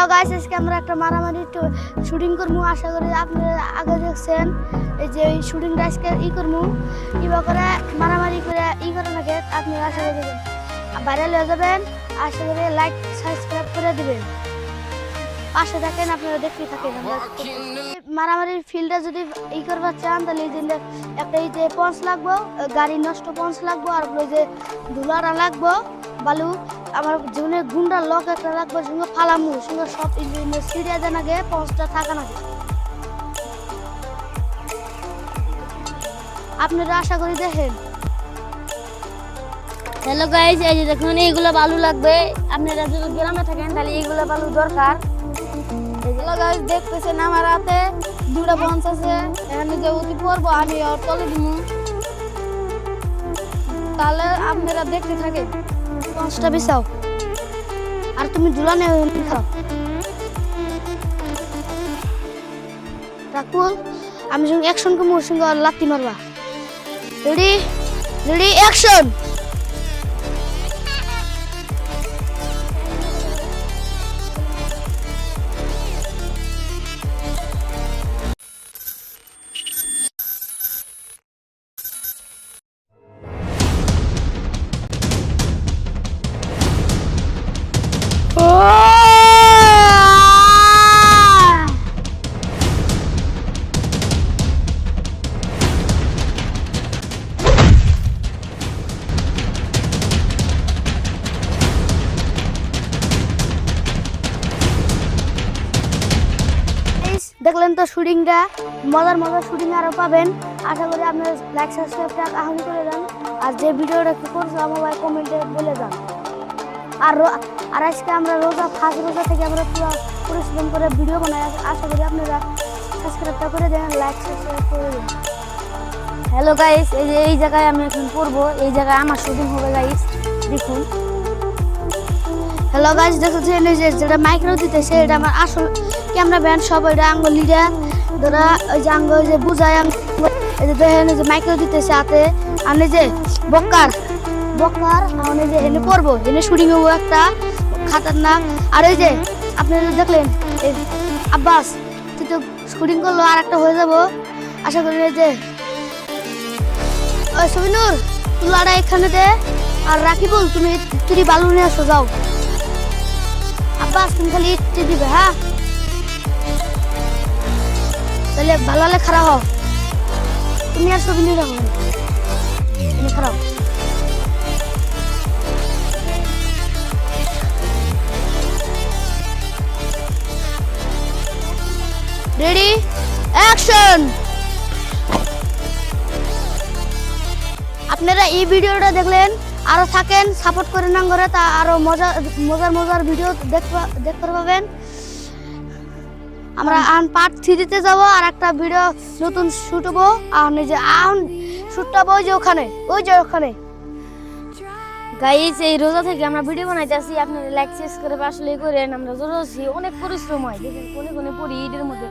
Hello guys, আজকে আমরা একটা মারামারি শুটিং করবো। আশা করি আপনারা আগে দেখছেন এই যে শুটিংটা আজকে করবো কিভাবে করে মারামারি করে করে নাকি আপনারা আশা করে দেবেন, ভাইরাল হয়ে যাবেন। আশা করি লাইক সাবস্ক্রাইব করে দিবেন, পাশে থাকেন, আপনারা দেখতে থাকেন। মারামারির ফিল্ডে যদি করবার চান তাহলে এই যে একটা এই যে পঞ্চ লাগবো, গাড়ি নষ্ট পঞ্চ লাগবো, আর ওই যে ধুলাটা লাগবো, বালু আমার জীবনে গুন্ডা লক একটা লাগবে, সঙ্গে ফালামু সঙ্গে সব সিরিয়া জানা গে পঞ্চটা থাকা নাগে। আপনারা আশা করি দেখেন। হ্যালো গাইস, এই যে দেখুন এইগুলো বালু লাগবে। আপনারা যদি গ্রামে থাকেন তাহলে এইগুলো বালু দরকার। হ্যালো গাইস, দেখতেছেন আমার হাতে দুটো পঞ্চ আছে, এখানে যে উঠি পড়বো আমি ওর তলে দিব, তাহলে আপনারা দেখতে থাকেন। পঞ্চটা বিছাও আর তুমি ধুলা নেও খাও রাখুন। আমি সঙ্গে অ্যাকশন করবো, ওর সঙ্গে লাত্তি মারবা। Ready ready action. দেখলেন তো শুটিংটা, মজার মজার শুটিং আরও পাবেন। আশা করি আপনারা লাইক সাবস্ক্রাইবটা আহ্বান করে দেন, আর যে ভিডিওটা করছিলাম ভাই কমেন্টে বলে যান। আর আজকে আমরা ফার্স্ট রোজা থেকে আমরা পুরো পরিশ্রম করে ভিডিও বানাই। আশা করি আপনারা সাবস্ক্রাইবটা করে দেন, লাইক সাবস্ক্রাইব করে দেন। হ্যালো গাইস, এই যে এই জায়গায় আমি এখন করবো, এই জায়গায় আমার শুটিং হবে গাইস, দেখুন। হ্যালো গাইস, দেখছেন এই যে যেটা মাইক্রো দিতেছে এটা আমার আসল ক্যামেরা ব্যান্ড, সব এটা আঙ্গুল লিডা ধরা ওই যে আঙ্গুল যে বুঝায়, এই যে দেখেন যে মাইক্রো দিতেছে হাতে। আর এই যে বক্কার আমি যে এনে করবো, এনে শুটিং হবো একটা খাতারনাক। আর এই যে আপনারা দেখলেন এই আব্বাস কিন্তু শুটিং করলো, আর একটা হয়ে যাবো আশা করি। এই যে ওই সবিনুর তুলাটা এখানে দে, আর রাকিবুল তুমি বালু নিয়ে আসো, যাও। আব্বাস তুমি খালি ইটটি দিবে, হ্যাঁ? তাহলে ভালো হলে খারাপ হও, তুমি আর ছবি নিয়ে রাখো খারাপ। Ready action. আপনারা এই ভিডিওটা দেখলেন, আরো থাকেন, সাপোর্ট করে না করে তা আরো মজার ভিডিও দেখতে পাবেন। আমরা পার্ট 3-তে যাবো, আর একটা ভিডিও নতুন শুট হবো। আর নিজে শুটটা ওই যে ওখানে গাইস, এই রোজা থেকে আমরা ভিডিও বানাইতেছি, আপনারা লাইক শেয়ার করে আসলে করেন। আমরা রোজাছি, অনেক পরিশ্রম হয়, দেখেন কোনে কোনে পড়ি, ঈদের মধ্যে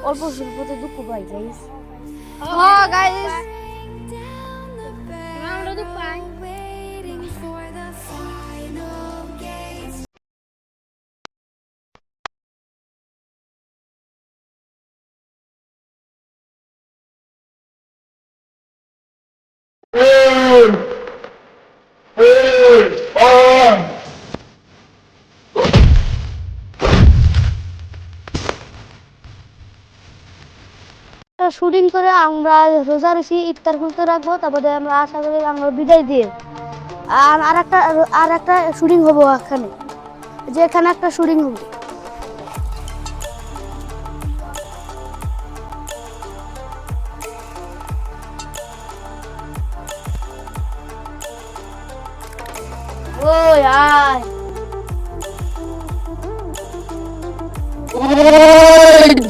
অল্প স্বল্পতে দুঃখ পাই গাইস। হ্যাঁ গাইস, আমরা দুঃখ পাই। শুটিং করে আমরা রোজা রেখে ইফতার করতে রাখবো, তারপরে আমরা আশা করি আমরা বিদায় দিয়ে আর একটা শুটিং হবো এখানে, যে এখানে একটা শুটিং হবো। ওই আয়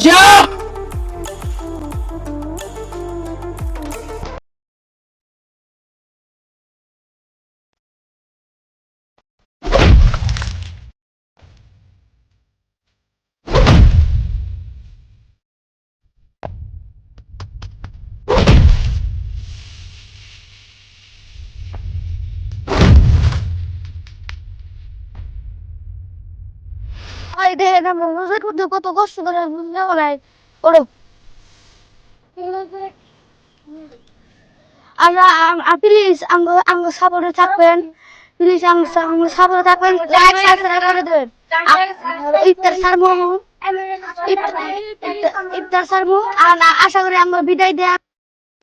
যা। ওই দেখেন আমরা রোজার মধ্যে কত কষ্ট করে বুঝলে ওরো আমরা প্লিজ আঙ্গ আঙ্গ সাপোর্টে থাকবেন প্লিজ আঙ্গ সাপোর্টে থাকবেন লাইক সাবস্ক্রাইব করে দেবেন ইফতার সারমু ইফতার সারমু আর আশা করি আমরা বিদায় দেয়া